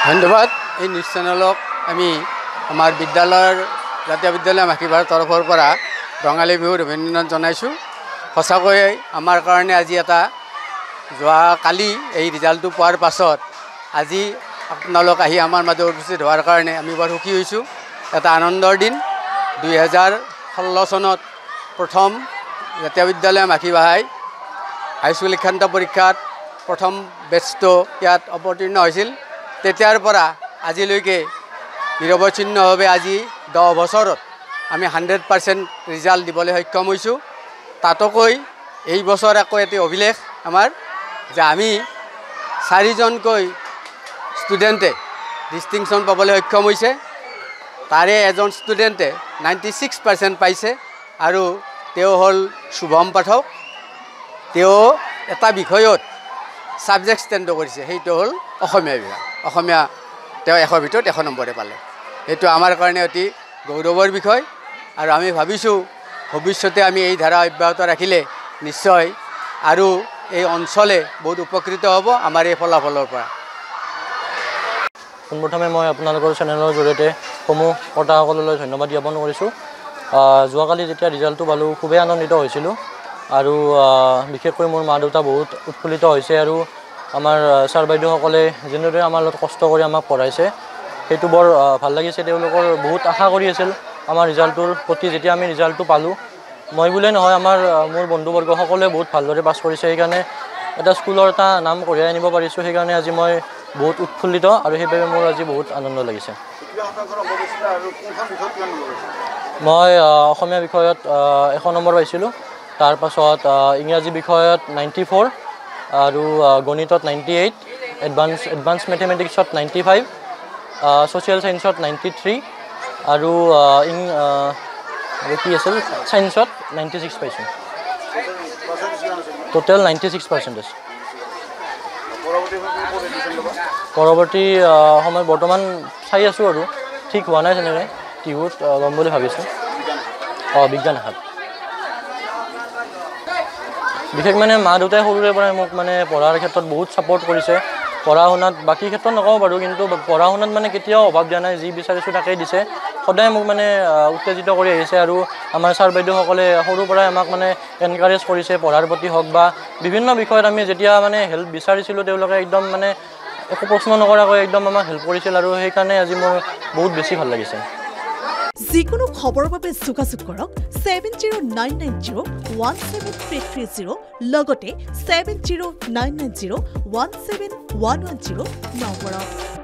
ধন্যবাদ। এই নিউজ চেনেলক আমি আমাৰ বিদ্যালয়ৰ জাতীয় বিদ্যালয় মাখিবাৰ তৰফৰ পৰা ৰঙালী বিহুৰ অভিনন্দন জনাইছোঁ। সঁচাকৈ আমাৰ কাৰণে আজি এটা কালি এই ৰিজাল্টটো পোৱাৰ পাছত আজি আপোনালোক আহি আমাৰ মাজত উপস্থিত হোৱাৰ কাৰণে আমি বৰ সুখী হৈছোঁ। এটা আনন্দৰ দিন। 2016 চনত প্ৰথম জাতীয় বিদ্যালয় মাখিবাহাই হাইস্কুল শিক্ষান্ত পৰীক্ষাত প্ৰথম বেটছটো ইয়াত অৱতীৰ্ণ হৈছিল। তেতিয়াৰ পৰা আজিলৈকে নিৰৱচ্ছিন্নভাৱে আজি 10 বছৰত আমি 100% ৰিজাল্ট দিবলৈ সক্ষম হৈছোঁ। তাতকৈ এই বছৰ আকৌ এটি অভিলেখ আমাৰ যে আমি 4জনকৈ ষ্টুডেণ্টে ডিষ্টিংশ্যন পাবলৈ সক্ষম হৈছে। তাৰে এজন ষ্টুডেণ্টে 96% পাইছে আৰু তেওঁ হ'ল শুভম পাঠক। তেওঁ এটা বিষয়ত ছাবজেক্ট ষ্টেণ্ড কৰিছে, সেইটো হ'ল অসমীয়া বিভাগ। অসমীয়া তেওঁ 100ৰ ভিতৰত 100 নম্বৰে পালে। এইটো আমাৰ কাৰণে অতি গৌৰৱৰ বিষয় আৰু আমি ভাবিছোঁ ভৱিষ্যতে আমি এই ধাৰা অব্যাহত ৰাখিলে নিশ্চয় আৰু এই অঞ্চলে বহুত উপকৃত হ'ব আমাৰ এই ফলাফলৰ পৰা। পোনপ্ৰথমে মই আপোনালোকৰ চেনেলৰ জৰিয়তে সমূহ কৰ্তাসকললৈ ধন্যবাদ জ্ঞাপন কৰিছোঁ। যোৱাকালি যেতিয়া ৰিজাল্টটো পালোঁ খুবেই আনন্দিত হৈছিলোঁ আৰু বিশেষকৈ মোৰ মা দেউতা বহুত উৎফুল্লিত হৈছে আৰু আমাৰ ছাৰ বাইদেউসকলে যেনেদৰে আমাৰ লগত কষ্ট কৰি আমাক পঢ়াইছে সেইটো বৰ ভাল লাগিছে। তেওঁলোকৰ বহুত আশা কৰি আছিল আমাৰ ৰিজাল্টটোৰ প্ৰতি। যেতিয়া আমি ৰিজাল্টটো পালোঁ, মই বুলিয়ে নহয় মোৰ বন্ধুবৰ্গ সকলোৱে বহুত ভালদৰে পাছ কৰিছে। সেইকাৰণে এটা স্কুলৰ এটা নাম কঢ়িয়াই আনিব পাৰিছোঁ। সেইকাৰণে আজি মই বহুত উৎফুল্লিত আৰু সেইবাবে মোৰ আজি বহুত আনন্দ লাগিছে। মই অসমীয়া বিষয়ত 100 নম্বৰ পাইছিলোঁ। তাৰপাছত ইংৰাজী বিষয়ত 94 আৰু গণিতত 98, এডভান্স মেথমেটিক্সত 95, ছ'চিয়েল ছায়েন্সত 93 আৰু কি আছিল ছায়েন্সত 96 পাইছোঁ। টোটেল 96%। পৰৱৰ্তী সময়ত বৰ্তমান চাই আছোঁ আৰু ঠিক হোৱা নাই তেনেকৈ টিহুত ল'ম বুলি ভাবিছোঁ। বিজ্ঞান শাখাত। বিশেষ মানে মা দেউতাই সৰুৰে পৰাই মোক মানে পঢ়াৰ ক্ষেত্ৰত বহুত ছাপোৰ্ট কৰিছে। পঢ়া শুনাত বাকী ক্ষেত্ৰত নকওঁ বাৰু, কিন্তু পঢ়া শুনাত মানে কেতিয়াও অভাৱ দিয়া নাই। যি বিচাৰিছোঁ তাকেই দিছে। সদায় মোক মানে উত্তেজিত কৰি আহিছে আৰু আমাৰ ছাৰ বাইদেউসকলে সৰুৰ পৰাই আমাক মানে এনকাৰেজ কৰিছে পঢ়াৰ প্ৰতি হওক বা বিভিন্ন বিষয়ত আমি যেতিয়া মানে হেল্প বিচাৰিছিলোঁ তেওঁলোকে একদম মানে একো প্ৰশ্ন নকৰাকৈ একদম আমাক হেল্প কৰিছিল আৰু সেইকাৰণে আজি মোৰ বহুত বেছি ভাল লাগিছে। যিকোনো খবৰৰ বাবে যোগাযোগ কৰক 7099017330 লগতে 7099017110 নম্বৰত।